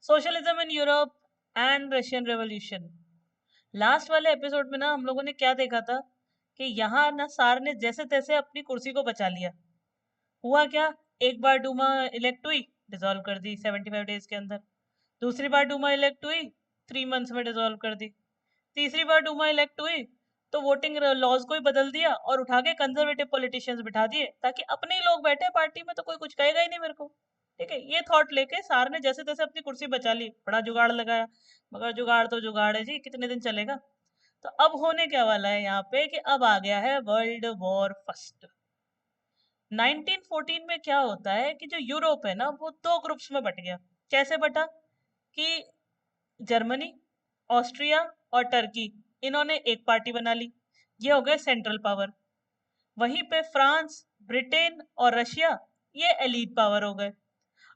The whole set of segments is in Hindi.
Socialism in Europe and Russian revolution. Last वाले एपिसोड में ना हम लोगों ने क्या देखा था कि यहाँ ना सार ने जैसे तैसे अपनी कुर्सी को बचा लिया। हुआ क्या, एक बार डूमा इलेक्ट हुई, डिसॉल्व कर दी 75 डेज के अंदर। दूसरी बार डूमा इलेक्ट हुई, 3 मंथ्स में डिसॉल्व कर दी। तीसरी बार डूमा इलेक्ट हुई तो वोटिंग लॉज को ही बदल दिया और उठा के कंजर्वेटिव पॉलिटिशियंस बिठा दिए ताकि अपने ही लोग बैठे पार्टी में तो कोई कुछ कहेगा ही नहीं मेरे को। ठीक है, ये थॉट लेके सार ने जैसे तैसे अपनी कुर्सी बचा ली, बड़ा जुगाड़ लगाया। मगर जुगाड़ तो जुगाड़ है जी, कितने दिन चलेगा। तो अब होने क्या वाला है यहाँ पे कि अब आ गया है वर्ल्ड वॉर फर्स्ट। 1914 में क्या होता है कि जो यूरोप है ना वो दो ग्रुप्स में बट गया। कैसे बटा कि जर्मनी, ऑस्ट्रिया और टर्की, इन्होंने एक पार्टी बना ली। ये हो गए सेंट्रल पावर। वहीं पे फ्रांस, ब्रिटेन और रशिया, ये एलीट पावर हो गए।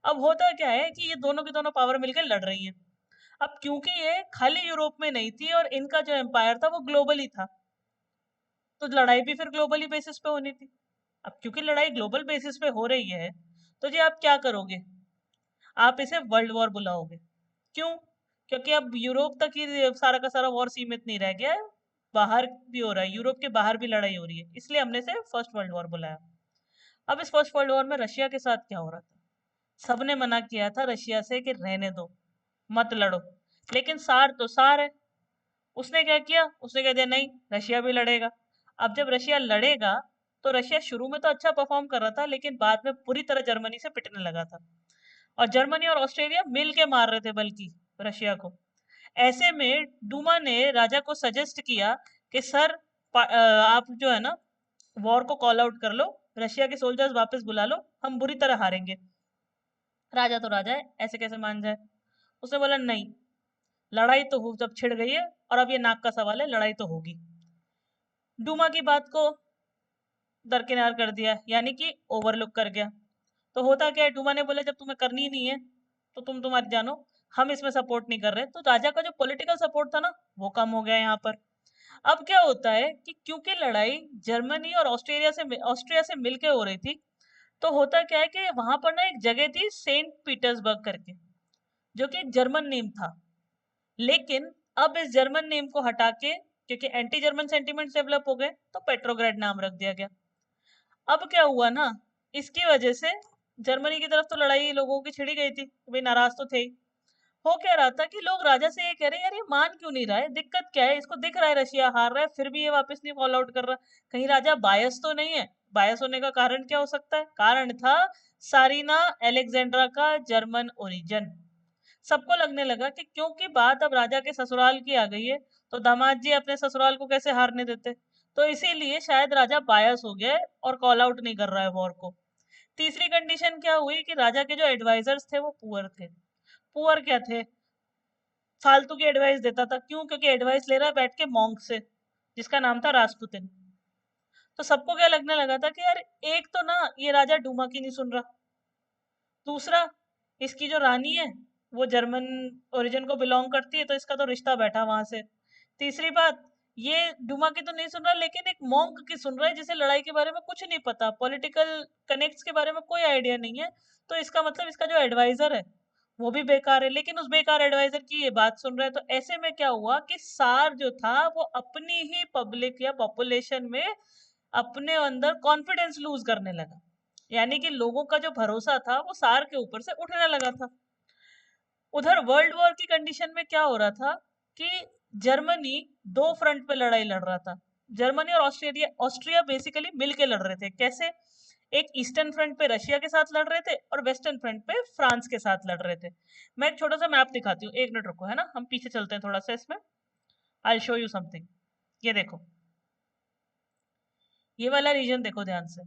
अब होता क्या है कि ये दोनों की दोनों पावर मिलकर लड़ रही है। अब क्योंकि ये खाली यूरोप में नहीं थी और इनका जो एम्पायर था वो ग्लोबली था, तो लड़ाई भी फिर ग्लोबली बेसिस पे होनी थी। अब क्योंकि लड़ाई ग्लोबल बेसिस पे हो रही है तो जी आप क्या करोगे, आप इसे वर्ल्ड वॉर बुलाओगे। क्यों? क्योंकि अब यूरोप तक ही सारा का सारा वॉर सीमित नहीं रह गया है, बाहर भी हो रहा है, यूरोप के बाहर भी लड़ाई हो रही है, इसलिए हमने इसे फर्स्ट वर्ल्ड वॉर बुलाया। अब इस फर्स्ट वर्ल्ड वॉर में रशिया के साथ क्या हो रहा था, सबने मना किया था रशिया से कि रहने दो, मत लड़ो। लेकिन सार तो सार है, उसने क्या किया, उसने कह दिया नहीं, रशिया भी लड़ेगा। अब जब रशिया लड़ेगा तो रशिया शुरू में तो अच्छा परफॉर्म कर रहा था लेकिन बाद में पूरी तरह जर्मनी से पिटने लगा था। और जर्मनी और ऑस्ट्रेलिया मिल के मार रहे थे बल्कि रशिया को। ऐसे में डूमा ने राजा को सजेस्ट किया कि सर, आप जो है ना वॉर को कॉल आउट कर लो, रशिया के सोल्जर्स वापस बुला लो, हम बुरी तरह हारेंगे। राजा तो राजा है, ऐसे कैसे मान जाए। उसने बोला नहीं, लड़ाई तो हो जब छिड़ गई है और अब ये नाक का सवाल है, लड़ाई तो होगी। डूमा की बात को दरकिनार कर दिया, यानी कि ओवरलुक कर गया। तो होता क्या है, डूमा ने बोला जब तुम्हें करनी ही नहीं है तो तुम तुम्हारी जानो, हम इसमें सपोर्ट नहीं कर रहे। तो राजा का जो पॉलिटिकल सपोर्ट था ना वो कम हो गया यहाँ पर। अब क्या होता है कि क्योंकि लड़ाई जर्मनी और ऑस्ट्रिया से मिलके हो रही थी, तो होता क्या है कि वहां पर ना एक जगह थी सेंट पीटर्सबर्ग करके, जो कि एक जर्मन नेम था। लेकिन अब इस जर्मन नेम को हटा के, क्योंकि एंटी जर्मन सेंटिमेंट्स डेवलप हो गए, तो पेट्रोग्रेड नाम रख दिया गया। अब क्या हुआ ना, इसकी वजह से जर्मनी की तरफ तो लड़ाई लोगों की छिड़ी गई थी, भाई नाराज तो थे ही। हो क्या रहा था कि लोग राजा से ये कह रहे हैं यार ये मान क्यों नहीं रहा है, दिक्कत क्या है, इसको दिख रहा है रशिया हार रहा है फिर भी ये वापस नहीं फॉलो आउट कर रहा, कहीं राजा बायस तो नहीं है। बायस होने का कारण क्या हो सकता है, कारण था सारीना एलेक्जेंड्रा का जर्मन ओरिजिन। सबको लगने लगा कि क्योंकि बात अब राजा के ससुराल की आ गई है तो दामाद जी अपने ससुराल को कैसे हारने देते। तो इसीलिए शायद राजा बायस हो गया है और कॉल आउट नहीं कर रहा है वॉर को। तीसरी कंडीशन क्या हुई कि राजा के जो एडवाइजर्स थे वो पुअर थे। पुअर क्या थे, फालतू की एडवाइस देता था। क्यों? क्योंकि एडवाइस ले रहा है बैठ के मॉन्क से, जिसका नाम था रासपुतिन। तो सबको क्या लगने लगा था कि यार एक तो ना ये राजा डूमा की नहीं सुन रहा, दूसरा इसकी जो रानी है वो जर्मन ओरिजिन को बिलोंग करती है तो इसका तो रिश्ता बैठा वहां से। तीसरी बात, ये डुमा की तो नहीं सुन रहा लेकिन एक मॉन्क की सुन रहा है जिसे लड़ाई के बारे में कुछ नहीं पता, पॉलिटिकल कनेक्ट्स के बारे में कोई आइडिया नहीं है। तो इसका मतलब इसका जो एडवाइजर है वो भी बेकार है, लेकिन उस बेकार एडवाइजर की ये बात सुन रहा है। तो ऐसे में क्या हुआ कि सार जो था वो अपनी ही पब्लिक या पॉपुलेशन में अपने अंदर कॉन्फिडेंस लूज करने लगा। यानी कि लोगों का जो भरोसा था वो सार के ऊपर से उठने लगा था। उधर वर्ल्ड वॉर की कंडीशन में क्या हो रहा था कि जर्मनी दो फ्रंट पे लड़ाई लड़ रहा था। जर्मनी और ऑस्ट्रेलिया ऑस्ट्रिया बेसिकली मिलके लड़ रहे थे। कैसे? एक ईस्टर्न फ्रंट पे रशिया के साथ लड़ रहे थे और वेस्टर्न फ्रंट पे फ्रांस के साथ लड़ रहे थे। मैं एक छोटा सा मैप दिखाती हूँ, एक मिनट रुको, है ना, हम पीछे चलते हैं थोड़ा सा इसमें। I show you something. ये देखो, ये वाला रीजन देखो ध्यान से।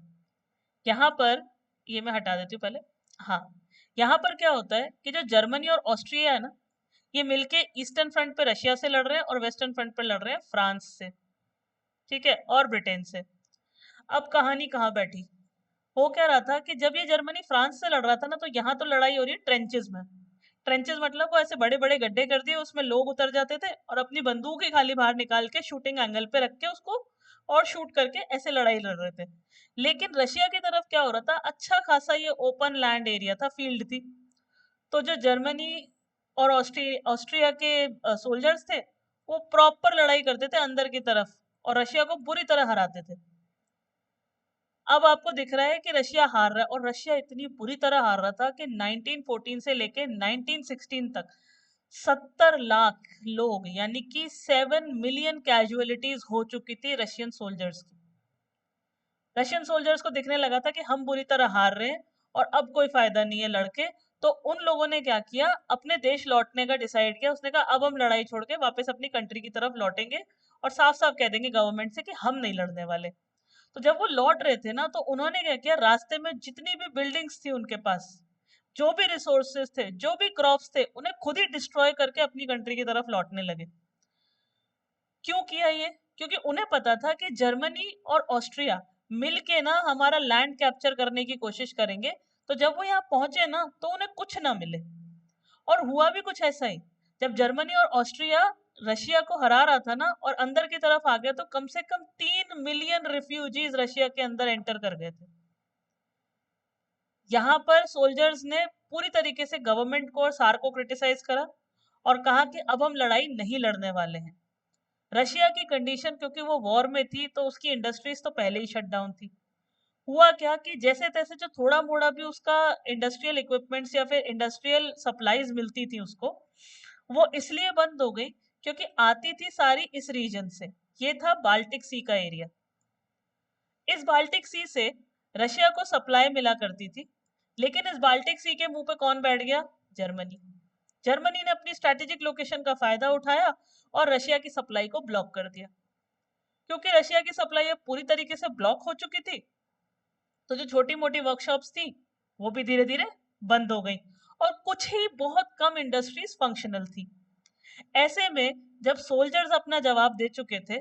यहाँ पर, ये मैं हटा देती हूँ पहले। हाँ, यहाँ पर क्या होता है कि जो जर्मनी और ऑस्ट्रिया है ना, ये मिलके ईस्टर्न फ्रंट पे रशिया से लड़ रहे हैं और वेस्टर्न फ्रंट पे लड़ रहे हैं फ्रांस से, ठीक है, और ब्रिटेन से। अब कहानी कहाँ बैठी, हो क्या रहा था कि जब ये जर्मनी फ्रांस से लड़ रहा था ना तो यहाँ तो लड़ाई हो रही है ट्रेंचेस में। ट्रेंचेस मतलब वो ऐसे बड़े बड़े गड्ढे कर दिए, उसमें लोग उतर जाते थे और अपनी बंदूक ही खाली बाहर निकाल के शूटिंग एंगल पे रख के उसको और शूट करके ऐसे लड़ाई लड़ रहे थे। लेकिन रशिया की तरफ क्या हो रहा था, अच्छा खासा ये ओपन लैंड एरिया था, फील्ड थी। तो जो जर्मनी और ऑस्ट्रिया के सोल्जर्स थे, वो प्रॉपर लड़ाई करते थे अंदर की तरफ और रशिया को बुरी तरह हराते थे। अब आपको दिख रहा है कि रशिया हार रहा है, और रशिया इतनी बुरी तरह हार रहा था कि 1914 से लेके 1916 तक 70 लाख लोग, यानी कि 7 मिलियन कैजुअलिटीज हो चुकी थी रशियन सोल्जर्स की। रशियन सोल्जर्स को दिखने लगा था कि हम बुरी तरह हार रहे हैं और अब कोई फायदा नहीं है लड़के। तो उन लोगों ने क्या किया, अपने देश लौटने का डिसाइड किया। उसने कहा अब हम लड़ाई छोड़ के वापस अपनी कंट्री की तरफ लौटेंगे और साफ साफ कह देंगे गवर्नमेंट से कि हम नहीं लड़ने वाले। तो जब वो लौट रहे थे ना, तो उन्होंने क्या किया, रास्ते में जितनी भी बिल्डिंग्स थी उनके पास, जो भी रिसोर्सेस थे, जो भी क्रॉप्स थे, उन्हें खुद ही डिस्ट्रॉय करके अपनी कंट्री की तरफ लौटने लगे। क्यों किया ये? क्योंकि उन्हें पता था कि जर्मनी और ऑस्ट्रिया मिलके ना हमारा लैंड कैप्चर करने की कोशिश करेंगे। तो जब वो यहाँ पहुंचे ना, तो उन्हें कुछ ना मिले। और हुआ भी कुछ ऐसा ही। जब जर्मनी और ऑस्ट्रिया रशिया को हरा रहा था ना और अंदर की तरफ आ गया, तो कम से कम 3 मिलियन रिफ्यूजीज रशिया के अंदर एंटर कर गए थे। यहाँ पर सोल्जर्स ने पूरी तरीके से गवर्नमेंट को और सार को क्रिटिसाइज करा और कहा कि अब हम लड़ाई नहीं लड़ने वाले हैं। रशिया की कंडीशन, क्योंकि वो वॉर में थी, तो उसकी इंडस्ट्रीज तो पहले ही शट डाउन थी। हुआ क्या कि जैसे तैसे जो थोड़ा मोड़ा भी उसका इंडस्ट्रियल इक्विपमेंट्स या फिर इंडस्ट्रियल सप्लाईज मिलती थी उसको, वो इसलिए बंद हो गई क्योंकि आती थी सारी इस रीजन से। ये था बाल्टिक सी का एरिया। इस बाल्टिक सी से रशिया को सप्लाई मिला करती थी, लेकिन इस बाल्टिक सी के मुंह पे कौन बैठ गया? जर्मनी। जर्मनी ने अपनी स्ट्रेटेजिक लोकेशन का फायदा उठाया और रशिया की सप्लाई को ब्लॉक कर दिया। क्योंकि रशिया की सप्लाई अब पूरी तरीके से ब्लॉक हो चुकी थी, तो जो छोटी मोटी वर्कशॉप्स थी वो भी धीरे धीरे बंद हो गई और कुछ ही बहुत कम इंडस्ट्रीज फंक्शनल थी। ऐसे में जब सोल्जर्स अपना जवाब दे चुके थे,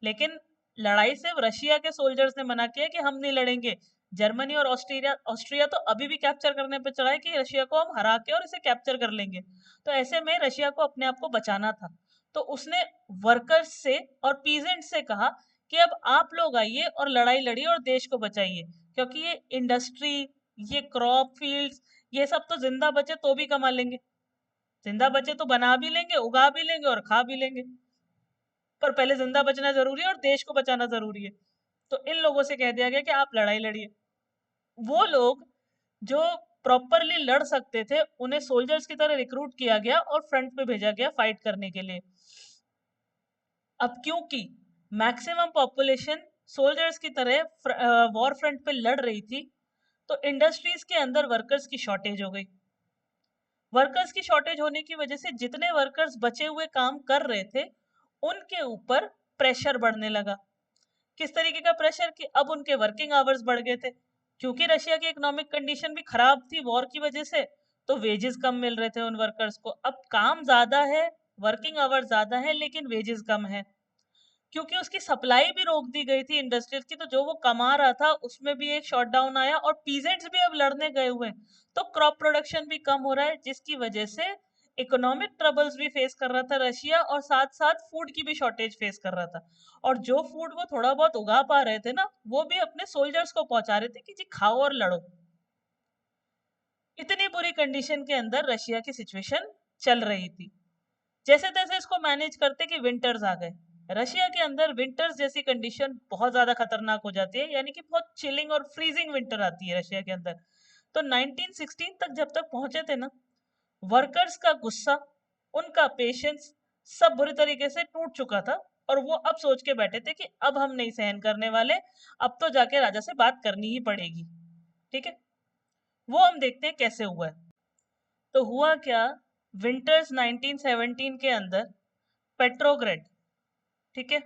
लेकिन लड़ाई सिर्फ रशिया के सोल्जर्स ने मना किया कि हम नहीं लड़ेंगे। जर्मनी और ऑस्ट्रिया ऑस्ट्रिया तो अभी भी कैप्चर करने पे चढ़ा है कि रशिया को हम हरा के और इसे कैप्चर कर लेंगे। तो ऐसे में रशिया को अपने आप को बचाना था। तो उसने वर्कर्स से और पीजेंट से कहा कि अब आप लोग आइए और लड़ाई लड़िए और देश को बचाइए, क्योंकि ये इंडस्ट्री, ये क्रॉप फील्ड्स, ये सब तो जिंदा बचे तो भी कमा लेंगे। जिंदा बचे तो बना भी लेंगे, उगा भी लेंगे और खा भी लेंगे। पर पहले जिंदा बचना जरूरी है और देश को बचाना जरूरी है। तो इन लोगों से कह दिया गया कि आप लड़ाई लड़िए। वो लोग जो प्रॉपरली लड़ सकते थे, उन्हें सोल्जर्स की तरह रिक्रूट किया गया और फ्रंट पे भेजा गया फाइट करने के लिए। अब क्योंकि मैक्सिमम पॉपुलेशन सोल्जर्स की तरह वॉर फ्रंट पे लड़ रही थी, तो इंडस्ट्रीज के अंदर वर्कर्स की शॉर्टेज हो गई। वर्कर्स की शॉर्टेज होने की वजह से जितने वर्कर्स बचे हुए काम कर रहे थे, उनके ऊपर प्रेशर बढ़ने लगा। किस तरीके का प्रेशर? कि अब उनके वर्किंग आवर्स बढ़ गए थे। क्योंकि रशिया की इकोनॉमिक कंडीशन भी खराब थी वॉर की वजह से, तो वेजेस कम मिल रहे थे उन वर्कर्स को। अब काम ज्यादा है, वर्किंग आवर्स ज्यादा है, लेकिन वेजेस कम है। क्योंकि उसकी सप्लाई भी रोक दी गई थी इंडस्ट्रीज की, तो जो वो कमा रहा था उसमें भी एक शॉटडाउन आया और पीजेंट्स भी अब लड़ने गए हुए हैं। तो क्रॉप प्रोडक्शन भी कम हो रहा है, जिसकी वजह से इकोनॉमिक ट्रबल्स भी फेस कर रहा था रशिया, और साथ साथ फूड की भी शॉर्टेज फेस कर रहा था। और जो फूड वो थोड़ा बहुत उगा पा रहे थे ना, वो भी अपने सोल्जर्स को पहुंचा रहे थे कि जी खाओ और लड़ो। इतनी बुरी कंडीशन के अंदर रशिया की सिचुएशन चल रही थी। जैसे तैसे इसको मैनेज करते कि विंटर्स आ गए। रशिया के अंदर विंटर्स जैसी कंडीशन बहुत ज्यादा खतरनाक हो जाती है, यानी कि बहुत चिलिंग और फ्रीजिंग विंटर आती है रशिया के अंदर। तो 1916 तक जब तक पहुंचे थे ना, वर्कर्स का गुस्सा, उनका पेशेंस सब बुरी तरीके से टूट चुका था। और वो अब सोच के बैठे थे कि अब हम नहीं सहन करने वाले, अब तो जाके राजा से बात करनी ही पड़ेगी। ठीक है, वो हम देखते हैं कैसे हुआ है। तो हुआ क्या, विंटर्स 1917 के अंदर पेट्रोग्रेड, ठीक है,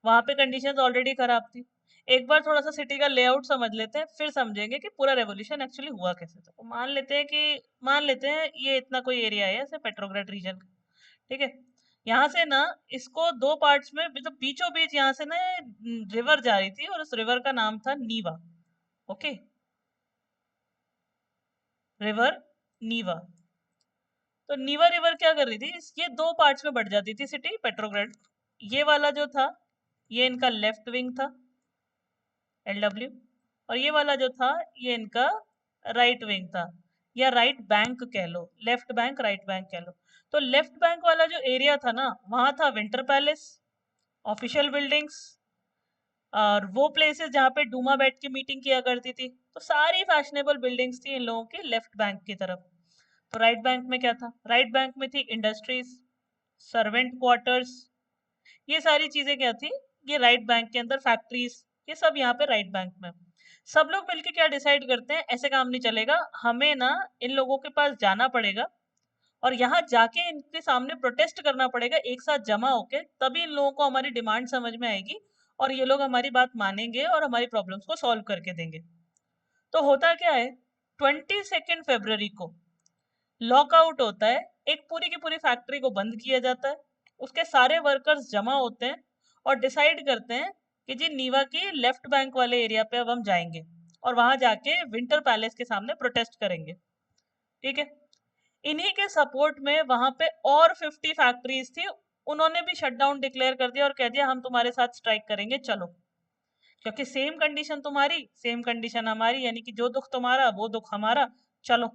वहां पे कंडीशंस ऑलरेडी खराब थी। एक बार थोड़ा सा सिटी का लेआउट समझ लेते हैं, फिर समझेंगे कि पूरा रेवोल्यूशन एक्चुअली हुआ कैसे था। तो मान लेते हैं ये इतना कोई एरिया है ऐसे पेट्रोग्रेड रीजन का। ठीक है, यहाँ से ना इसको दो पार्ट्स में, मतलब बीचों बीच यहाँ से ना रिवर जा रही थी और उस रिवर का नाम था नीवा। Okay, river नीवा। तो नीवा रिवर क्या कर रही थी, ये दो पार्ट्स में बढ़ जाती थी सिटी पेट्रोग्रेड। ये वाला जो था, ये इनका लेफ्ट विंग था, LW, और ये वाला जो था ये इनका राइट विंग था। या राइट बैंक कह लो, लेफ्ट बैंक राइट बैंक कह लो। तो लेफ्ट बैंक वाला जो एरिया था ना, वहां था विंटर पैलेस, ऑफिशियल बिल्डिंग्स, और वो प्लेसेस जहाँ पे डूमा बैठ के मीटिंग किया करती थी। तो सारी फैशनेबल बिल्डिंग्स थी इन लोगों की लेफ्ट बैंक की तरफ। तो राइट बैंक में क्या था? राइट बैंक में थी इंडस्ट्रीज, सर्वेंट क्वार्टर्स, ये सारी चीजें क्या थी? ये राइट बैंक के अंदर फैक्ट्रीज, ये सब यहाँ पे राइट बैंक में। सब लोग मिलके क्या डिसाइड करते हैं, ऐसे काम नहीं चलेगा, हमें ना इन लोगों के पास जाना पड़ेगा और यहाँ जाके इनके सामने प्रोटेस्ट करना पड़ेगा एक साथ जमा होके, तभी इन लोगों को हमारी डिमांड समझ में आएगी और ये लोग हमारी बात मानेंगे और हमारी प्रॉब्लम्स को सॉल्व करके देंगे। तो होता क्या है, 22 फरवरी को लॉकआउट होता है, एक पूरी की पूरी फैक्ट्री को बंद किया जाता है, उसके सारे वर्कर्स जमा होते हैं और डिसाइड करते हैं कि जी नीवा की लेफ्ट बैंक वाले एरिया पे अब हम जाएंगे और वहां जाके विंटर पैलेस के सामने प्रोटेस्ट करेंगे। ठीक है। इन्हीं के सपोर्ट में वहां पे और 50 फैक्ट्रीज थी, उन्होंने भी शटडाउन डिक्लेयर कर दिया और कह दिया हम तुम्हारे साथ स्ट्राइक करेंगे, चलो, क्योंकि सेम कंडीशन तुम्हारी सेम कंडीशन हमारी, यानी कि जो दुख तुम्हारा वो दुख हमारा, चलो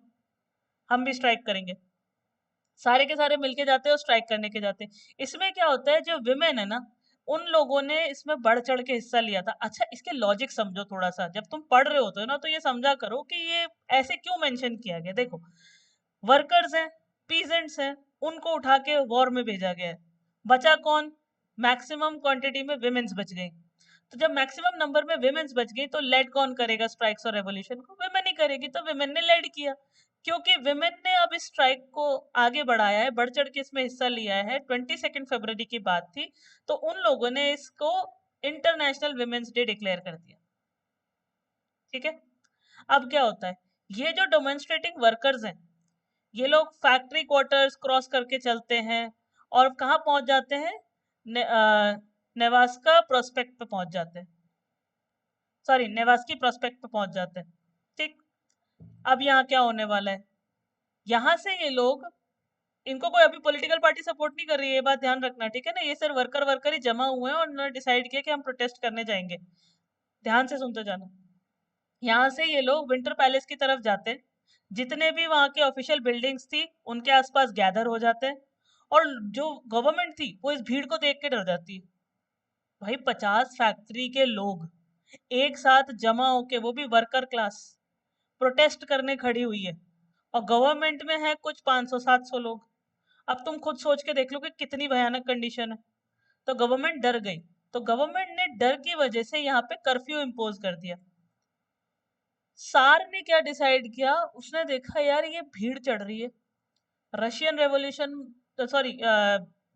हम भी स्ट्राइक करेंगे। सारे के सारे मिलके जाते हैं और स्ट्राइक करने के जाते हैं। इसमें क्या होता है, जो विमेन है ना, उन लोगों ने इसमें बढ़ चढ़ के हिस्सा लिया था। अच्छा, इसके लॉजिक समझो थोड़ा सा, जब तुम पढ़ रहे होते हो ना तो ये समझा करो कि ये ऐसे क्यों मेंशन किया गया। देखो, वर्कर्स हैं, पीजेंट्स हैं, उनको उठा के वॉर में भेजा गया है, बचा कौन? मैक्सिमम क्वांटिटी में विमेन्स बच गई। तो जब मैक्सिमम नंबर में विमेन्स बच गई तो लेड कौन करेगा स्ट्राइक्स और रेवोल्यूशन को? विमेन ही करेगी। तो विमेन ने लेड किया, क्योंकि विमेन ने अब इस स्ट्राइक को आगे बढ़ाया है, बढ़ चढ़ के इसमें हिस्सा लिया है। 22 फरवरी की बात थी, तो उन लोगों ने इसको इंटरनेशनल विमेन्स डे डिक्लेयर कर दिया। ठीक है। अब क्या होता है, ये जो डेमोन्स्ट्रेटिंग वर्कर्स हैं, ये लोग फैक्ट्री क्वार्टर्स क्रॉस करके चलते हैं और कहाँ पहुंच जाते हैं? नेवास्का प्रोस्पेक्ट पे पहुंच जाते हैं, सॉरी नेवास्की प्रोस्पेक्ट पे पहुंच जाते हैं। ठीक। अब यहाँ क्या होने वाला है, यहाँ से ये लोग, इनको कोई अभी पॉलिटिकल पार्टी सपोर्ट नहीं कर रही है, ये बात ध्यान रखना, ठीक है ना? ये सिर्फ वर्कर वर्कर ही जमा हुए हैं और उन्होंने डिसाइड किया कि हम प्रोटेस्ट करने जाएंगे। ध्यान से सुनते जाना। यहाँ से ये लोग विंटर पैलेस की तरफ जाते हैं, जितने भी वहां के ऑफिशियल बिल्डिंग्स थी उनके आसपास गैदर हो जाते हैं, और जो गवर्नमेंट थी वो इस भीड़ को देख के डर जाती है। भाई 50 फैक्ट्री के लोग एक साथ जमा होके, वो भी वर्कर क्लास, प्रोटेस्ट करने खड़ी हुई है, और गवर्नमेंट में है कुछ 500-700 लोग। अब तुम खुद सोच के देख लो कि कितनी भयानक कंडीशन है। तो गवर्नमेंट डर गई, तो गवर्नमेंट ने डर की वजह से यहाँ पे कर्फ्यू इम्पोज कर दिया। सार ने क्या डिसाइड किया, उसने देखा यार ये भीड़ चढ़ रही है, रशियन रेवोल्यूशन, सॉरी,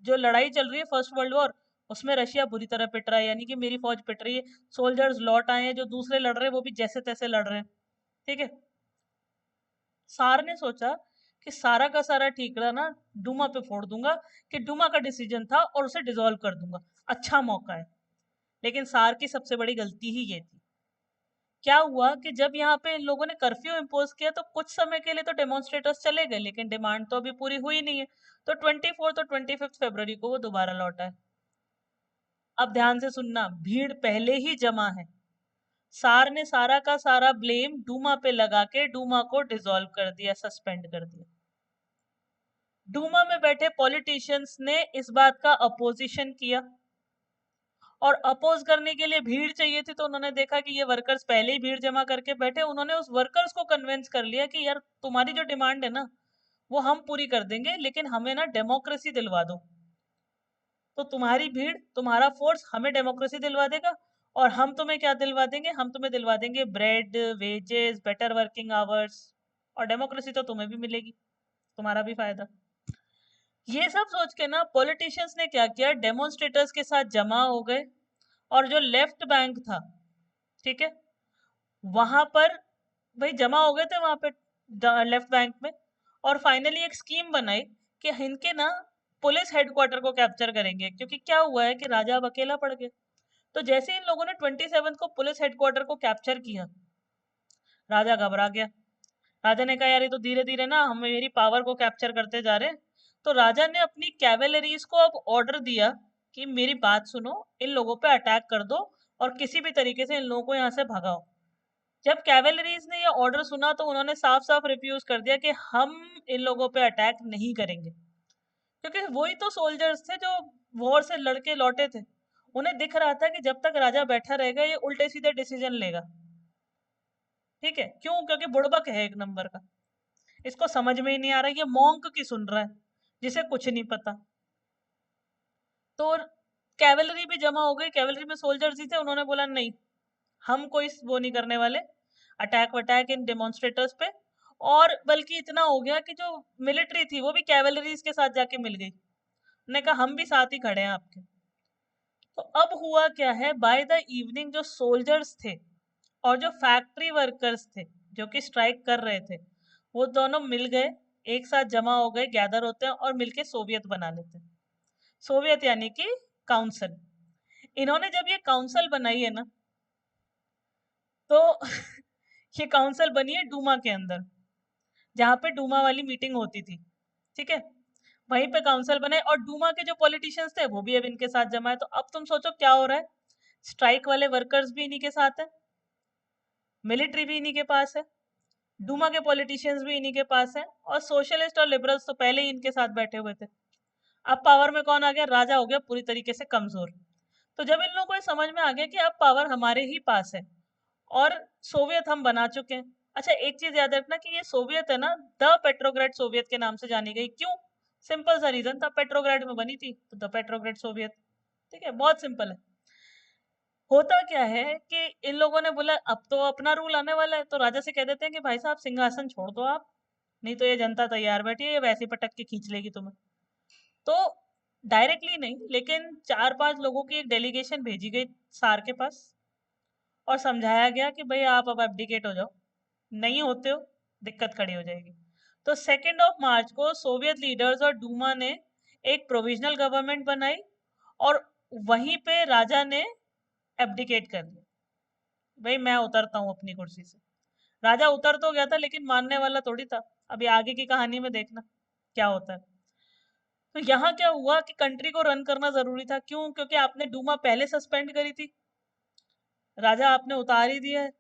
जो लड़ाई चल रही है फर्स्ट वर्ल्ड वॉर, उसमें रशिया बुरी तरह पिट रहा है, यानी कि मेरी फौज पिट रही है, सोल्जर्स लौट आए हैं, जो दूसरे लड़ रहे हैं वो भी जैसे तैसे लड़ रहे हैं। ठीक है। सार ने सोचा कि सारा का सारा ठीकरा ना डूमा पे फोड़ दूंगा, कि डूमा का डिसीजन था और उसे डिसॉल्व कर दूंगा, अच्छा मौका है। लेकिन सार की सबसे बड़ी गलती ही ये थी। क्या हुआ कि जब यहाँ पे इन लोगों ने कर्फ्यू इम्पोज किया तो कुछ समय के लिए तो डेमोन्स्ट्रेटर्स चले गए, लेकिन डिमांड तो अभी पूरी हुई नहीं है। तो 24 और 25 फरवरी को वो दोबारा लौटा है। अब ध्यान से सुनना, भीड़ पहले ही जमा है, सार ने सारा का सारा ब्लेम डूमा पे लगा के डूमा को डिसॉल्व कर दिया, सस्पेंड कर दिया। डूमा में बैठे पॉलिटिशियंस ने इस बात का अपोजिशन किया, और अपोज करने के लिए भीड़ चाहिए थी, तो उन्होंने देखा कि ये वर्कर्स पहले ही भीड़ जमा करके बैठे, उन्होंने उस वर्कर्स को कन्विंस कर लिया कि यार तुम्हारी जो डिमांड है ना वो हम पूरी कर देंगे, लेकिन हमें ना डेमोक्रेसी दिलवा दो। तो तुम्हारी भीड़, तुम्हारा फोर्स हमें डेमोक्रेसी दिलवा देगा, और हम तुम्हें क्या दिलवा देंगे? हम तुम्हें दिलवा देंगे bread, wages, better working hours, और डेमोक्रेसी तो तुम्हें भी मिलेगी, तुम्हारा भी फायदा। ये सब सोच के ना पॉलिटिशियंस ने क्या किया, डेमोन्स्ट्रेटर्स के साथ जमा हो गए, और जो लेफ्ट बैंक था, ठीक है, वहां पर भाई जमा हो गए थे वहां पे लेफ्ट बैंक में, और फाइनली एक स्कीम बनाई कि इनके ना पुलिस हेडक्वार्टर को कैप्चर करेंगे, क्योंकि क्या हुआ है कि राजा अब अकेला पड़ गया। तो जैसे इन लोगों ने 27 को पुलिस हेडक्वार्टर को कैप्चर किया, राजा घबरा गया। राजा ने कहा यार ये तो धीरे धीरे ना हम मेरी पावर को कैप्चर करते जा रहे हैं। तो राजा ने अपनी कैवेलरीज को अब ऑर्डर दिया कि मेरी बात सुनो, इन लोगों पे अटैक कर दो और किसी भी तरीके से इन लोगों को यहाँ से भगाओ। जब कैवेलरीज ने ये ऑर्डर सुना तो उन्होंने साफ साफ रिफ्यूज कर दिया कि हम इन लोगों पे अटैक नहीं करेंगे, क्योंकि वही तो सोल्जर्स थे जो वॉर से लड़के लौटे थे। उन्हें दिख रहा था कि जब तक राजा बैठा रहेगा ये उल्टे सीधे डिसीजन लेगा। ठीक है, क्यों? क्योंकि बुड़बक है एक नंबर का, इसको समझ में ही नहीं आ रहा, ये मॉन्क की सुन रहा है जिसे कुछ नहीं पता। तो कैवेलरी भी जमा हो गई, कैवेलरी में सोल्जर्स ही थे, उन्होंने बोला नहीं, हम कोई वो नहीं करने वाले अटैक वटैक इन डेमोन्स्ट्रेटर्स पे। और बल्कि इतना हो गया कि जो मिलिट्री थी वो भी कैवेलरीज के साथ जाके मिल गई, उन्होंने कहा हम भी साथ ही खड़े हैं आपके। तो अब हुआ क्या है, बाय द इवनिंग जो सोल्जर्स थे और जो फैक्ट्री वर्कर्स थे जो कि स्ट्राइक कर रहे थे, वो दोनों मिल गए, एक साथ जमा हो गए, गैदर होते हैं और मिलके सोवियत बना लेते हैं। सोवियत यानी कि काउंसिल। इन्होंने जब ये काउंसिल बनाई है ना, तो ये काउंसिल बनी है डूमा के अंदर, जहाँ पे डूमा वाली मीटिंग होती थी। ठीक है, वहीं पे काउंसिल बनाए और डूमा के जो पॉलिटिशियंस थे वो भी अब इनके साथ जमा है। तो अब तुम सोचो क्या हो रहा है, स्ट्राइक वाले वर्कर्स भी इन्हीं के साथ है, मिलिट्री भी इन्हीं के पास है, डूमा के पॉलिटिशियंस भी इन्हीं के पास है, और सोशलिस्ट और लिबरल्स तो पहले ही इनके साथ बैठे हुए थे। अब पावर में कौन आ गया? राजा हो गया पूरी तरीके से कमजोर। तो जब इन लोगों को ये समझ में आ गया कि अब पावर हमारे ही पास है और सोवियत हम बना चुके हैं। अच्छा, एक चीज याद रखना कि ये सोवियत है ना, द पेट्रोग्रेड सोवियत के नाम से जानी गई। क्यों? सिंपल सा रीजन था, पेट्रोग्रेड में बनी थी तो द पेट्रोग्रेड सोवियत। ठीक है, बहुत सिंपल है। होता क्या है कि इन लोगों ने बोला अब तो अपना रूल आने वाला है, तो राजा से कह देते हैं कि भाई साहब सिंहासन छोड़ दो आप, नहीं तो ये जनता तैयार बैठी है, ये वैसे ही पटक के खींच लेगी तुम्हें। तो डायरेक्टली नहीं, लेकिन 4-5 लोगों की एक डेलीगेशन भेजी गई सार के पास और समझाया गया कि भाई आप अब एब्डिकेट हो जाओ, नहीं होते हो दिक्कत खड़ी हो जाएगी। तो 2 मार्च को सोवियत लीडर्स और डूमा ने एक प्रोविजनल गवर्नमेंट बनाई और वहीं पे राजा ने एब्डिकेट कर लिया, भाई मैं उतरता हूँ अपनी कुर्सी से। राजा उतर तो गया था लेकिन मानने वाला थोड़ी था। अभी आगे की कहानी में देखना क्या होता है। तो यहाँ क्या हुआ कि कंट्री को रन करना जरूरी था। क्यों? क्योंकि आपने डूमा पहले सस्पेंड करी थी, राजा आपने उतार ही दिया है।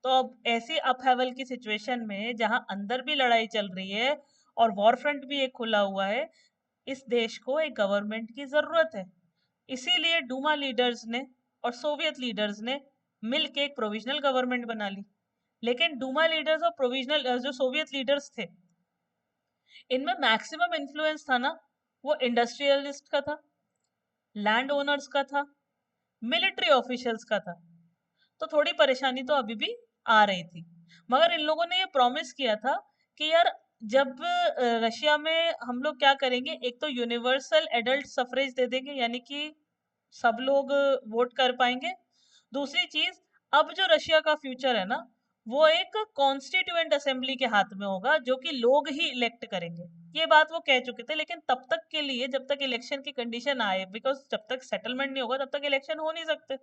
तो अब ऐसी अपहेवल की सिचुएशन में जहां अंदर भी लड़ाई चल रही है और वॉर फ्रंट भी एक खुला हुआ है, इस देश को एक गवर्नमेंट की जरूरत है। इसीलिए डूमा लीडर्स ने और सोवियत लीडर्स ने मिलके एक प्रोविजनल गवर्नमेंट बना ली। लेकिन डूमा लीडर्स और प्रोविजनल जो सोवियत लीडर्स थे, इनमें मैक्सिमम इन्फ्लुएंस था ना, वो इंडस्ट्रियलिस्ट का था, लैंड ओनर्स का था, मिलिट्री ऑफिशियल्स का था। तो थोड़ी परेशानी तो अभी भी आ रही थी। मगर इन लोगों ने ये प्रॉमिस किया था कि यार जब रशिया में हम लोग क्या करेंगे, एक तो यूनिवर्सल एडल्ट सफरेज दे देंगे, यानी कि सब लोग वोट कर पाएंगे। दूसरी चीज, अब जो रशिया का फ्यूचर है ना, वो एक कॉन्स्टिट्यूएंट असेंबली के हाथ में होगा जो कि लोग ही इलेक्ट करेंगे। ये बात वो कह चुके थे, लेकिन तब तक के लिए जब तक इलेक्शन की कंडीशन आए, बिकॉज जब तक सेटलमेंट नहीं होगा तब तक इलेक्शन हो नहीं सकते।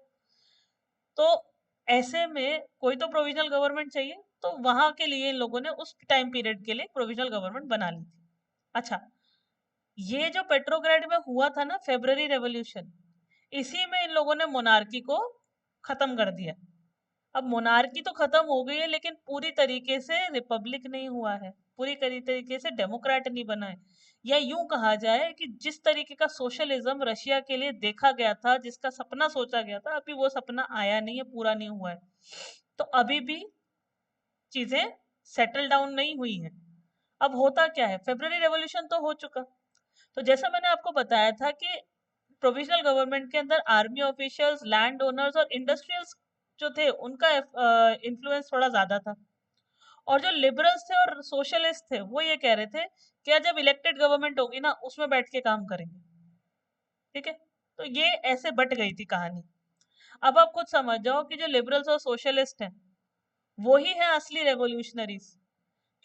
तो ऐसे में कोई तो प्रोविजनल गवर्नमेंट चाहिए, तो वहां के लिए इन लोगों ने उस टाइम पीरियड के लिए प्रोविजनल गवर्नमेंट बना ली थी। अच्छा, ये जो पेट्रोग्रेड में हुआ था ना फेब्रवरी रेवोल्यूशन, इसी में इन लोगों ने मोनार्की को खत्म कर दिया। अब मोनार्की तो खत्म हो गई है लेकिन पूरी तरीके से रिपब्लिक नहीं हुआ है, पूरी तरीके से डेमोक्रेट नहीं बना है। या यूं कहा जाए कि जिस तरीके का सोशलिज्म रशिया के लिए देखा गया था, जिसका सपना सोचा गया था, अभी वो सपना आया नहीं है, पूरा नहीं हुआ है। तो अभी भी चीजें सेटल डाउन नहीं हुई है। अब होता क्या है, फेब्रवरी रेवोल्यूशन तो हो चुका। तो जैसा मैंने आपको बताया था कि प्रोविजनल गवर्नमेंट के अंदर आर्मी ऑफिशियल्स, लैंड ओनर्स और इंडस्ट्रियल्स जो थे उनका इन्फ्लुएंस थोड़ा ज्यादा था। और जो लिबरल्स थे और सोशलिस्ट थे वो ये कह रहे थे कि यार जब इलेक्टेड गवर्नमेंट होगी ना उसमें बैठ के काम करेंगे। ठीक है, तो ये ऐसे बट गई थी कहानी। अब आप खुद समझ जाओ कि जो लिबरल्स और सोशलिस्ट हैं वो ही है असली रेवोल्यूशनरीज।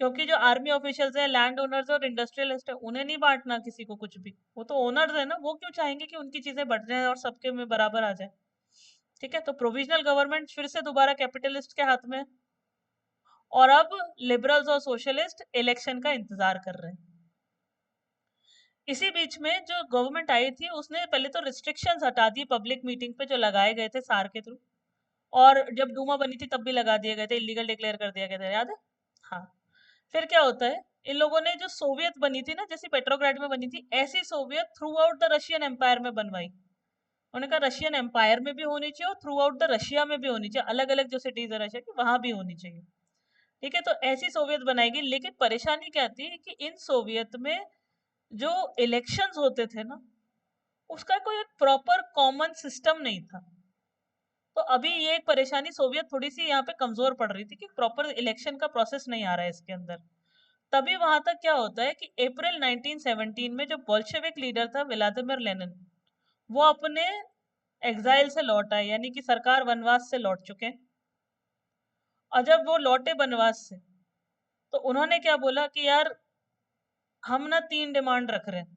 क्योंकि जो आर्मी ऑफिशियल्स हैं, लैंड ओनर्स और इंडस्ट्रियलिस्ट है, उन्हें नहीं बांटना किसी को कुछ भी, वो तो ओनर्स है ना, वो क्यों चाहेंगे कि उनकी चीजें बढ़ जाए और सबके में बराबर आ जाए। ठीक है, तो प्रोविजनल गवर्नमेंट फिर से दोबारा कैपिटलिस्ट के हाथ में है। और अब लिबरल्स और सोशलिस्ट इलेक्शन का इंतजार कर रहे हैं। इसी बीच में जो गवर्नमेंट आई थी उसने पहले तो रिस्ट्रिक्शंस हटा दी पब्लिक मीटिंग पे जो लगाए गए थे सार के थ्रू, और जब डूमा बनी थी तब भी लगा दिए गए थे, इलीगल डिक्लेयर कर दिया गया था, याद है? हाँ। फिर क्या होता है, इन लोगों ने जो सोवियत बनी थी ना, जैसे पेट्रोग्राड में बनी थी, ऐसी Soviet throughout the Russian empire में बनवाई। उन्होंने कहा रशियन एम्पायर में भी होनी चाहिए और थ्रू आउट द रशिया में भी होनी चाहिए, अलग अलग जो सिटीज है रशिया की वहां भी होनी चाहिए। ठीक है, तो ऐसी सोवियत बनाएगी, लेकिन परेशानी क्या थी कि इन सोवियत में जो इलेक्शंस होते थे ना, उसका कोई एक प्रॉपर कॉमन सिस्टम नहीं था। तो अभी ये एक परेशानी, सोवियत थोड़ी सी यहाँ पे कमजोर पड़ रही थी कि प्रॉपर इलेक्शन का प्रोसेस नहीं आ रहा है इसके अंदर। तभी वहां तक क्या होता है कि अप्रैल 1917 में जो बोल्शेविक लीडर था व्लादिमीर लेनिन, वो अपने एग्जाइल से लौट आए, यानी कि सरकार वनवास से लौट चुके हैं। और जब वो लौटे वनवास से, तो उन्होंने क्या बोला कि यार हम ना 3 डिमांड रख रहे हैं।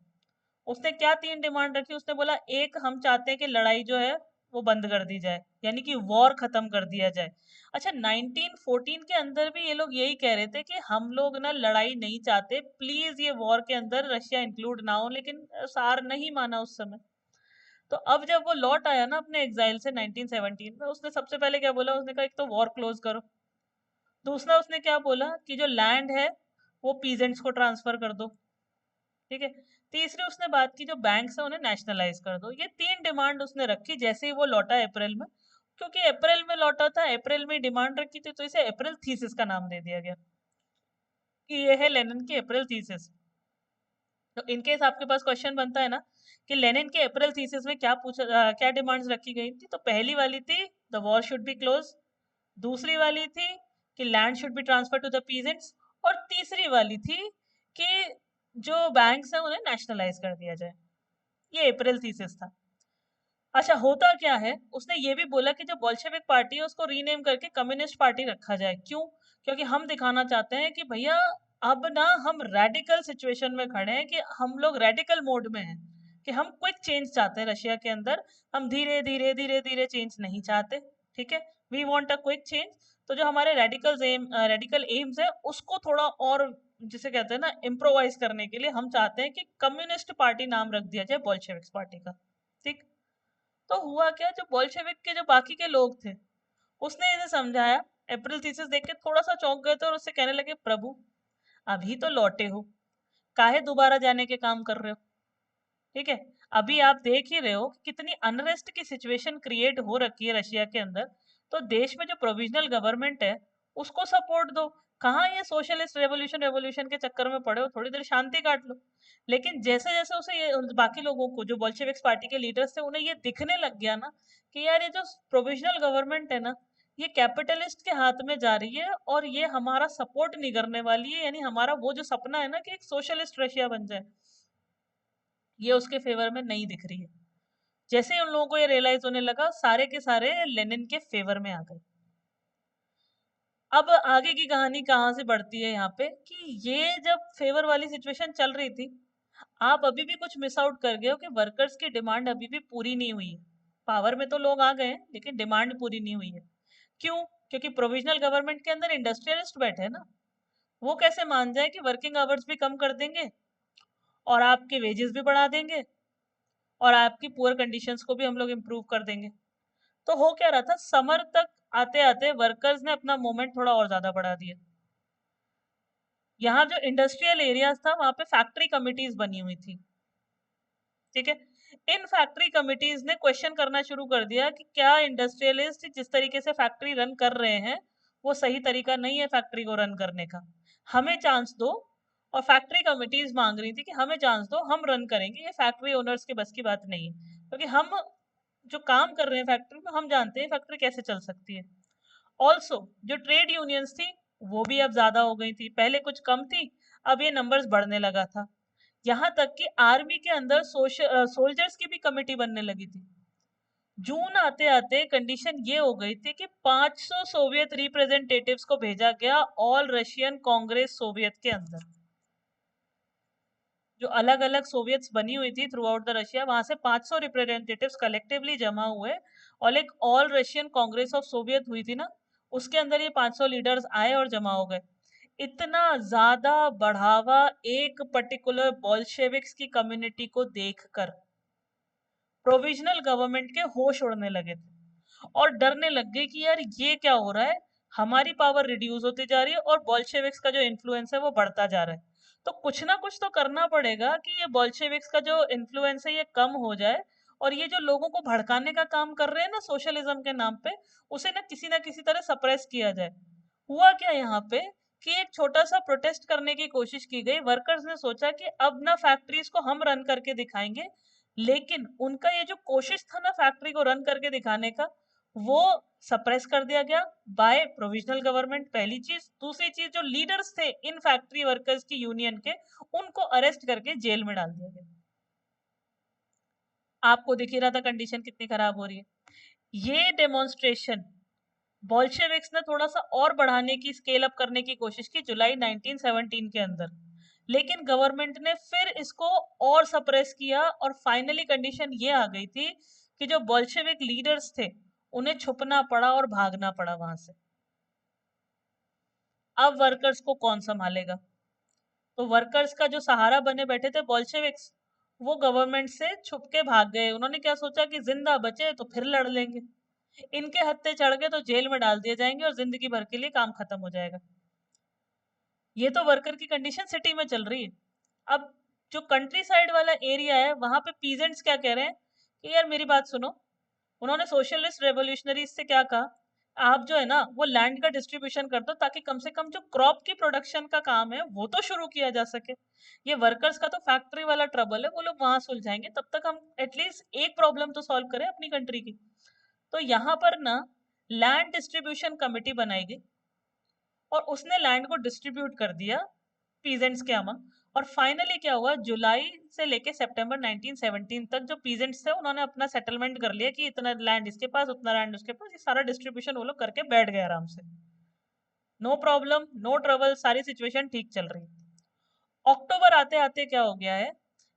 उसने क्या 3 डिमांड रखी, उसने बोला एक, हम चाहते हैं कि लड़ाई जो है वो बंद कर दी जाए, यानी कि वॉर खत्म कर दिया जाए। अच्छा, 1914 के अंदर भी ये लोग यही कह रहे थे कि हम लोग ना लड़ाई नहीं चाहते, प्लीज ये वॉर के अंदर रशिया इंक्लूड ना हो, लेकिन सार नहीं माना उस समय। तो अब जब वो लौट आया ना अपने एग्जाइल से 1917 में, उसने सबसे पहले क्या बोला, उसने कहा एक तो वॉर क्लोज करो। दूसरा उसने क्या बोला कि जो लैंड है वो पीजेंट्स को ट्रांसफर कर दो। ठीक है। तीसरी उसने बात की जो बैंक्स है उन्हें नेशनलाइज कर दो। ये 3 डिमांड उसने रखी जैसे ही वो लौटा अप्रैल में। क्योंकि अप्रैल में लौटा था, अप्रैल में डिमांड रखी थी, तो इसे अप्रैल थीसिस का नाम दे दिया गया कि ये है लेनिन की अप्रैल थीसिस। तो इनकेस आपके पास क्वेश्चन बनता है ना कि लेनिन के अप्रैल थीसिस में क्या पूछा, क्या डिमांड्स रखी गई थी, तो पहली वाली थी the war should be close. दूसरी वाली थी कि land should be transfer to the peasants. और तीसरी वाली थी कि जो बैंक्स हैं उन्हें नेशनलाइज कर दिया जाए। ये अप्रैल थीसिस था। अच्छा, होता क्या है, उसने ये भी बोला कि जो बोल्शेविक पार्टी है उसको रीनेम करके कम्युनिस्ट पार्टी रखा जाए। क्यों? क्योंकि हम दिखाना चाहते हैं कि भैया अब ना हम रेडिकल सिचुएशन में खड़े हैं, कि हम लोग रेडिकल मोड में हैं, कि हम क्विक चेंज चाहते हैं रशिया के अंदर। हम धीरे धीरे धीरे धीरे चेंज नहीं चाहते। ठीक है, we want a quick change. तो जो हमारे रेडिकल एम्स है उसको थोड़ा और, जिसे कहते हैं ना, इम्प्रोवाइज करने के लिए हम चाहते हैं कि कम्युनिस्ट पार्टी नाम रख दिया जाए बोल्शेविक्स पार्टी का। ठीक। तो हुआ क्या, जो बोल्शेविक के जो बाकी के लोग थे, उसने इसे समझाया, अप्रैल थीसिस देख के थोड़ा सा चौंक गए थे और उससे कहने लगे प्रभु अभी तो लौटे हो, काहे दोबारा जाने के काम कर रहे हो? ठीक है। अभी आप देख ही रहे हो कि कितनी अनरेस्ट की सिचुएशन क्रिएट हो रखी है रशिया के अंदर। तो देश में जो प्रोविजनल गवर्नमेंट है उसको सपोर्ट दो। कहाँ ये सोशलिस्ट रेवोल्यूशन रेवोल्यूशन के चक्कर में पड़े हो, थोड़ी देर शांति काट लो। लेकिन जैसे जैसे उसे ये बाकी लोगों को, जो बोल्शेविक्स पार्टी के लीडर्स थे, उन्हें ये दिखने लग गया ना कि यार ये जो प्रोविजनल गवर्नमेंट है ना, ये कैपिटलिस्ट के हाथ में जा रही है और ये हमारा सपोर्ट नहीं करने वाली है, यानी हमारा वो जो सपना है ना कि एक सोशलिस्ट रशिया बन जाए, ये उसके फेवर में नहीं दिख रही है। जैसे ही उन लोगों को ये रियलाइज होने लगा, सारे के सारे लेनिन के फेवर में आ गए। अब आगे की कहानी कहाँ से बढ़ती है यहाँ पे, कि ये जब फेवर वाली सिचुएशन चल रही थी, आप अभी भी कुछ मिस आउट कर गए हो कि वर्कर्स की डिमांड अभी भी पूरी नहीं हुई है। पावर में तो लोग आ गए हैं लेकिन डिमांड पूरी नहीं हुई है। क्यों? क्योंकि प्रोविजनल गवर्नमेंट के अंदर इंडस्ट्रियलिस्ट बैठे हैं ना। वो कैसे मान जाए कि वर्किंग आवर्स भी कम कर देंगे और आपके वेजेस भी बढ़ा देंगे और आपकी पुअर कंडीशंस को भी हम लोग इम्प्रूव कर देंगे। तो हो क्या रहा था, समर तक आते आते वर्कर्स ने अपना मूवमेंट थोड़ा और ज्यादा बढ़ा दिया। यहाँ जो इंडस्ट्रियल एरियाज था वहां पे फैक्ट्री कमिटीज बनी हुई थी। ठीक है। इन फैक्ट्री कमिटीज ने क्वेश्चन करना शुरू कर दिया कि क्या इंडस्ट्रियलिस्ट जिस तरीके से फैक्ट्री रन कर रहे हैं वो सही तरीका नहीं है फैक्ट्री को रन करने का, हमें चांस दो। और फैक्ट्री कमिटीज मांग रही थी कि हमें चांस दो, हम रन करेंगे, ये फैक्ट्री ओनर्स के बस की बात नहीं है, क्योंकि हम जो काम कर रहे हैं फैक्ट्री में, हम जानते हैं फैक्ट्री कैसे चल सकती है। ऑल्सो जो ट्रेड यूनियंस थी वो भी अब ज्यादा हो गई थी, पहले कुछ कम थी, अब ये नंबर्स बढ़ने लगा था। यहाँ तक कि आर्मी के अंदर सोल्जर्स की भी कमेटी बनने लगी थी। जून आते आते कंडीशन ये हो गई थी कि 500 सोवियत रिप्रेजेंटेटिव्स को भेजा गया ऑल रशियन कांग्रेस सोवियत के अंदर। जो अलग अलग सोवियत्स बनी हुई थी थ्रू आउट द रशिया, वहां से 500 रिप्रेजेंटेटिव्स कलेक्टिवली जमा हुए और एक all Russian Congress of Soviet हुई थी ना, उसके अंदर ये 500 लीडर्स आए और जमा हो गए। इतना ज्यादा बढ़ावा एक पर्टिकुलर बोल्शेविक्स की कम्युनिटी को देखकर प्रोविजनल गवर्नमेंट के होश उड़ने लगे थे। और डरने लग गए कि यार ये क्या हो रहा है, हमारी पावर रिड्यूस होती जा रही है और बोल्शेविक्स का जो इन्फ्लुएंस है वो बढ़ता जा रहा है। तो कुछ ना कुछ तो करना पड़ेगा कि ये बोल्शेविक्स का जो इन्फ्लुएंस है ये कम हो जाए, और ये जो लोगों को भड़काने का काम कर रहे हैं ना सोशलिज्म के नाम पे, उसे ना किसी तरह सप्रेस किया जाए। हुआ क्या यहाँ पे कि एक छोटा सा प्रोटेस्ट करने की कोशिश की गई, वर्कर्स ने सोचा कि अब ना फैक्ट्रीज को हम रन करके दिखाएंगे, लेकिन उनका ये जो कोशिश था ना फैक्ट्री को रन करके दिखाने का, वो सप्रेस कर दिया गया बाय प्रोविजनल गवर्नमेंट। पहली चीज, दूसरी चीज, जो लीडर्स थे इन फैक्ट्री वर्कर्स की यूनियन के, उनको अरेस्ट करके जेल में डाल दिया गया। आपको दिख ही रहा था कंडीशन कितनी खराब हो रही है। ये डेमोन्स्ट्रेशन बोल्शेविक्स ने थोड़ा सा और बढ़ाने की, स्केल अप करने की कोशिश की जुलाई 1917 के अंदर, लेकिन गवर्नमेंट ने फिर इसको और सप्रेस किया, और फाइनली कंडीशन ये आ गई थी कि जो बोल्शेविक लीडर्स थे उन्हें छुपना पड़ा और भागना पड़ा वहां से। अब वर्कर्स को कौन संभालेगा? तो वर्कर्स का जो सहारा बने बैठे थे बोल्शेविक्स, वो गवर्नमेंट से छुप के भाग गए। उन्होंने क्या सोचा कि जिंदा बचे तो फिर लड़ लेंगे, इनके हत्थे चढ़ गए तो जेल में डाल दिए जाएंगे और जिंदगी भर के लिए काम खत्म हो जाएगा। ये तो वर्कर की कंडीशन सिटी में चल रही है। अब जो कंट्री साइड वाला एरिया है वहां पे पीजेंट्स क्या कह रहे हैं कि यार मेरी बात सुनो। उन्होंने सोशलिस्ट रेवोल्यूशनरीज से क्या कहा, आप जो है ना वो लैंड का डिस्ट्रीब्यूशन कर दो, ताकि कम से कम जो क्रॉप की प्रोडक्शन का काम है वो तो शुरू किया जा सके। ये वर्कर्स का तो फैक्ट्री वाला ट्रबल है, वो लोग वहां सुलझाएंगे, तब तक हम एटलीस्ट एक प्रॉब्लम तो सॉल्व करें अपनी कंट्री की। तो यहाँ पर ना लैंड डिस्ट्रीब्यूशन कमेटी बनाई गई, और उसने लैंड को डिस्ट्रीब्यूट कर दिया पीजेंट्स के अमंग। और फाइनली क्या हुआ, जुलाई से लेके सितंबर 1917 तक जो पीजेंट्स थे उन्होंने अपना सेटलमेंट कर लिया कि इतना लैंड इसके पास, उतना लैंड उसके पास, ये सारा डिस्ट्रीब्यूशन वो लोग करके बैठ गए आराम से। नो प्रॉब्लम, नो ट्रबल, सारी सिचुएशन ठीक चल रही। अक्टूबर आते आते क्या हो गया है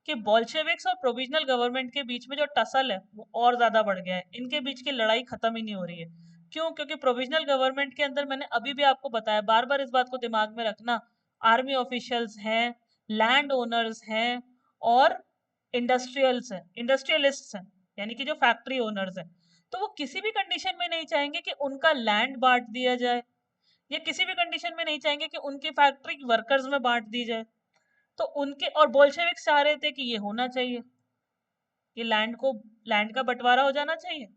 कि बोल्शेविक्स और प्रोविजनल गवर्नमेंट के बीच में जो टसल है वो और ज्यादा बढ़ गया है। इनके बीच की लड़ाई खत्म ही नहीं हो रही है। क्यों? क्योंकि प्रोविजनल गवर्नमेंट के अंदर, मैंने अभी भी आपको बताया, बार बार इस बात को दिमाग में रखना, आर्मी ऑफिशियल्स हैं, लैंड ओनर्स हैं, और इंडस्ट्रियल्स हैं, इंडस्ट्रियलिस्ट्स हैं, यानी कि जो फैक्ट्री ओनर्स हैं। तो वो किसी भी कंडीशन में नहीं चाहेंगे कि उनका लैंड बांट दिया जाए, या किसी भी कंडीशन में नहीं चाहेंगे कि उनकी फैक्ट्री वर्कर्स में बांट दी जाए। तो उनके और बोल्शेविक्स चाह रहे थे कि ये होना चाहिए, कि लैंड का बंटवारा हो जाना चाहिए,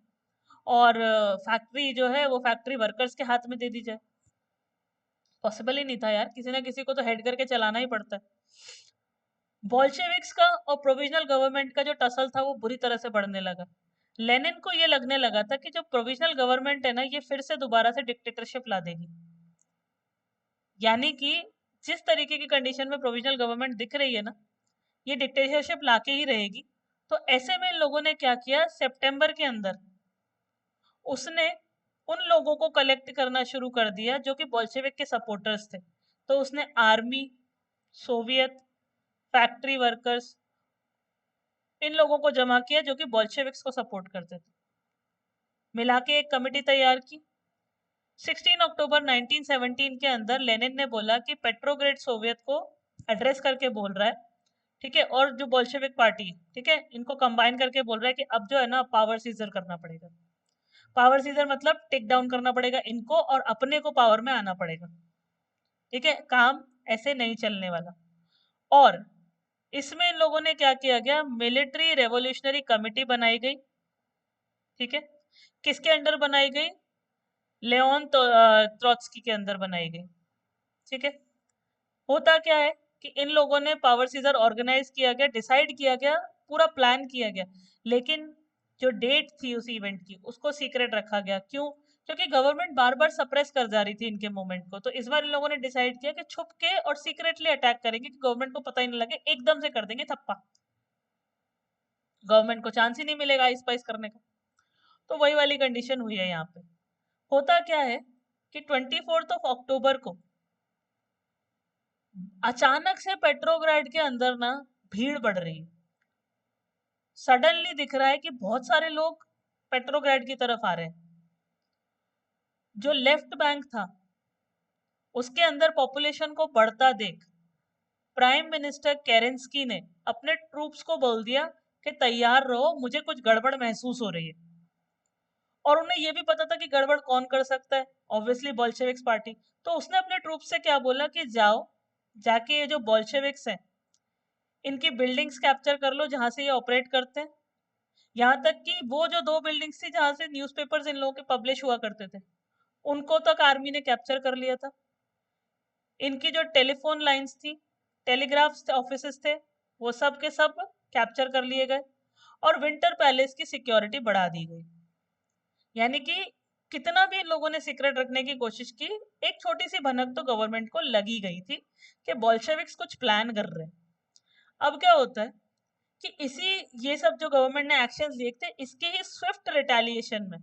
और फैक्ट्री जो है वो फैक्ट्री वर्कर्स के हाथ में दे दी जाए। पॉसिबल ही नहीं था यार, किसी ना किसी को तो हेड करके चलाना ही पड़ता है। बोल्शेविक्स का और प्रोविजनल गवर्नमेंट का जो टसल था वो बुरी तरह से बढ़ने लगा। लेनिन को ये लगने लगा था कि जो प्रोविजनल गवर्नमेंट है ना, ये फिर से दोबारा से डिक्टेटरशिप ला देगी। यानी कि जिस तरीके की कंडीशन में प्रोविजनल गवर्नमेंट दिख रही है ना, ये डिक्टेटरशिप लाके ही रहेगी। तो ऐसे में इन लोगों ने क्या किया, सितंबर के अंदर उसने उन लोगों को कलेक्ट करना शुरू कर दिया जो कि बोल्शेविक के सपोर्टर्स थे। तो उसने आर्मी, सोवियत, फैक्ट्री वर्कर्स, इन लोगों को जमा किया जो कि बोल्शेविक्स को सपोर्ट करते थे, मिला के एक कमेटी तैयार की। 16 अक्टूबर 1917 के अंदर लेनिन ने बोला कि पेट्रोग्रेड सोवियत को एड्रेस करके बोल रहा है, ठीक है, और जो बोल्शेविक पार्टी है, ठीक है, इनको कंबाइन करके बोल रहा है कि अब जो है ना पावर सीजर करना पड़ेगा। पावर सीजर मतलब टेक डाउन करना पड़ेगा इनको, और अपने को पावर में आना पड़ेगा। ठीक है, काम ऐसे नहीं चलने वाला। और इसमें इन लोगों ने क्या किया गया, मिलिट्री रेवोल्यूशनरी कमेटी बनाई गई। ठीक है, किसके अंडर बनाई गई? लेओन त्रोत्स्की के अंदर बनाई गई। ठीक है, होता क्या है कि इन लोगों ने पावर सीजर ऑर्गेनाइज किया गया, डिसाइड किया गया, पूरा प्लान किया गया, लेकिन जो डेट थी उस इवेंट की उसको सीक्रेट रखा गया। क्यों? क्योंकि गवर्नमेंट बार बार सप्रेस कर जा रही थी इनके मूवमेंट को। तो इस बार इन लोगों ने डिसाइड किया कि छुप के और सीक्रेटली अटैक करेंगे, कि गवर्नमेंट को पता ही नहीं लगे, एकदम से कर देंगे थप्पा, गवर्नमेंट को चांस ही नहीं मिलेगा आइस पाइस करने का। तो वही वाली कंडीशन हुई है यहाँ पे। होता क्या है कि 24 अक्टूबर को अचानक से पेट्रोग्राड के अंदर ना भीड़ बढ़ रही है। सडनली दिख रहा है कि बहुत सारे लोग पेट्रोग्राड की तरफ आ रहे हैं। जो लेफ्ट बैंक था उसके अंदर पॉपुलेशन को बढ़ता देख प्राइम मिनिस्टर केरेंस्की ने अपने ट्रूप्स को बोल दिया कि तैयार रहो, मुझे कुछ गड़बड़ महसूस हो रही है। और उन्हें ये भी पता था कि गड़बड़ कौन कर सकता है, ऑब्वियसली बोल्शेविक्स पार्टी। तो उसने अपने ट्रूप से क्या बोला कि जाओ, जाके ये जो बोल्शेविक्स हैं इनकी बिल्डिंग्स कैप्चर कर लो जहां से ये ऑपरेट करते हैं। यहाँ तक कि वो जो 2 बिल्डिंग्स थी जहां से न्यूज़पेपर्स इन लोगों के पब्लिश हुआ करते थे, उनको तक आर्मी ने कैप्चर कर लिया था। इनकी जो टेलीफोन लाइंस थी, टेलीग्राफ ऑफिसेस थे, वो सब के सब कैप्चर कर लिए गए और विंटर पैलेस की सिक्योरिटी बढ़ा दी गई। यानी कि कितना भी इन लोगों ने सीक्रेट रखने की कोशिश की, एक छोटी सी भनक तो गवर्नमेंट को लगी गई थी कि बोल्शेविक्स कुछ प्लान कर रहे हैं। अब क्या होता है कि इसी ये सब जो गवर्नमेंट ने एक्शंस लिए थे, इसके ही स्विफ्ट रिटेलिएशन में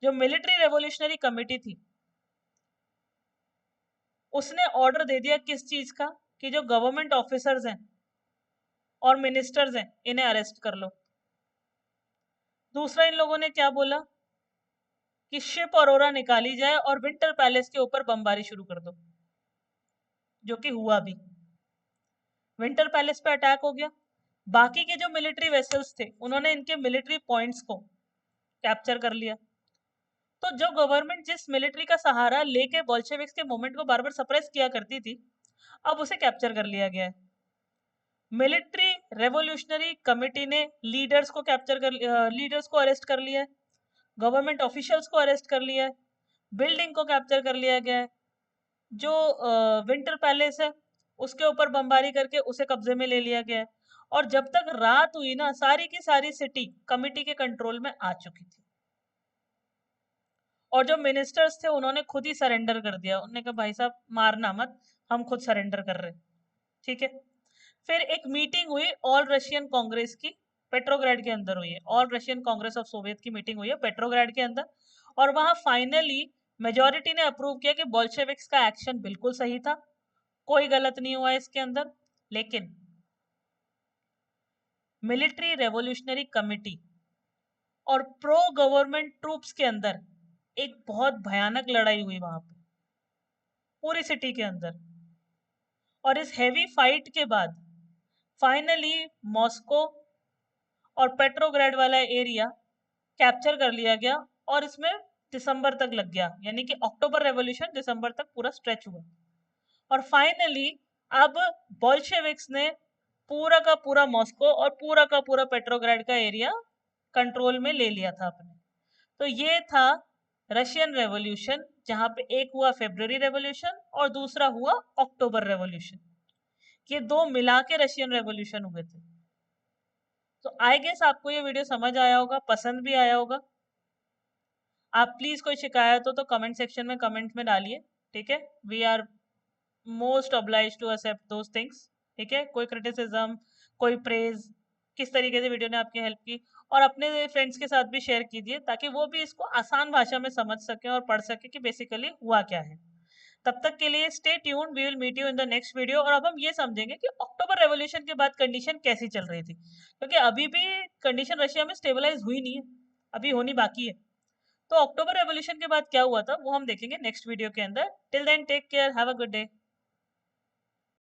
जो मिलिट्री रेवोल्यूशनरी कमेटी थी उसने ऑर्डर दे दिया किस चीज का, कि जो गवर्नमेंट ऑफिसर्स हैं और मिनिस्टर्स हैं इन्हें अरेस्ट कर लो। दूसरा इन लोगों ने क्या बोला कि शिप अरोरा निकाली जाए और विंटर पैलेस के ऊपर बमबारी शुरू कर दो, जो कि हुआ भी। विंटर पैलेस पे अटैक हो गया। बाकी के जो मिलिट्री वेसल्स थे उन्होंने इनके मिलिट्री पॉइंट्स को कैप्चर कर लिया। तो जो गवर्नमेंट जिस मिलिट्री का सहारा लेके बोल्शेविक्स के मूवमेंट को बार बार सप्रेस किया करती थी, अब उसे कैप्चर कर लिया गया है। मिलिट्री रेवोल्यूशनरी कमेटी ने लीडर्स को कैप्चर कर लीडर्स को अरेस्ट कर लिया है, गवर्नमेंट ऑफिशियल्स को अरेस्ट कर लिया है, बिल्डिंग को कैप्चर कर लिया गया है। जो विंटर पैलेस है उसके ऊपर बमबारी करके उसे कब्जे में ले लिया गया है। और जब तक रात हुई ना, सारी की सारी सिटी कमिटी के कंट्रोल में आ चुकी थी। और जो मिनिस्टर्स थे उन्होंने खुद ही सरेंडर कर दिया, उन्होंने कहा भाई साहब मारना मत, हम खुद सरेंडर कर रहे हैं। ठीक है। फिर एक मीटिंग हुई ऑल रशियन कांग्रेस की, पेट्रोग्राड के अंदर हुई है। All Russian Congress of Soviet की मीटिंग हुई है पेट्रोग्राड के अंदर। और वहां फाइनली मेजोरिटी ने अप्रूव किया कि बोल्शेविक्स का एक्शन बिल्कुल सही था, कोई गलत नहीं हुआ इसके अंदर। लेकिन मिलिट्री रेवोल्यूशनरी कमिटी और प्रो गवर्नमेंट ट्रूप्स के अंदर एक बहुत भयानक लड़ाई हुई वहां पे, पूरी सिटी के अंदर। और इस हेवी फाइट के बाद फाइनली मॉस्को और पेट्रोग्राड वाला एरिया कैप्चर कर लिया गया। और इसमें दिसंबर तक लग गया, यानी कि अक्टूबर रेवोल्यूशन दिसंबर तक पूरा स्ट्रेच हुआ। और फाइनली अब बोल्शेविक्स ने पूरा का पूरा मॉस्को और पूरा का पूरा पेट्रोग्राड का एरिया कंट्रोल में ले लिया था अपने। तो ये था रशियन रेवोल्यूशन, जहां पे एक हुआ फेब्रुअरी रेवोल्यूशन और दूसरा हुआ अक्टूबर रेवोल्यूशन। ये दो मिला के रशियन रेवोल्यूशन हुए थे। तो आई गेस आपको ये वीडियो समझ आया होगा, पसंद भी आया होगा। आप प्लीज कोई शिकायत हो तो कमेंट सेक्शन में कमेंट में डालिए। ठीक है, we are most obliged to accept those things. ठीक है, कोई क्रिटिसिज्म, कोई प्रेज, किस तरीके से वीडियो ने आपकी हेल्प की, और अपने फ्रेंड्स के साथ भी शेयर कीजिए ताकि वो भी इसको आसान भाषा में समझ सके और पढ़ सके कि बेसिकली हुआ क्या है। तब तक के लिए stay tuned, we will meet you in the next video. और अब हम ये समझेंगे कि अक्टूबर रेवोल्यूशन के बाद कंडीशन कैसी चल रही थी, क्योंकि अभी भी कंडीशन रशिया में स्टेबलाइज हुई नहीं है, अभी होनी बाकी है। तो अक्टूबर रेवोल्यूशन के बाद क्या हुआ था वो हम देखेंगे नेक्स्ट वीडियो के अंदर। Till then take care, have a good day.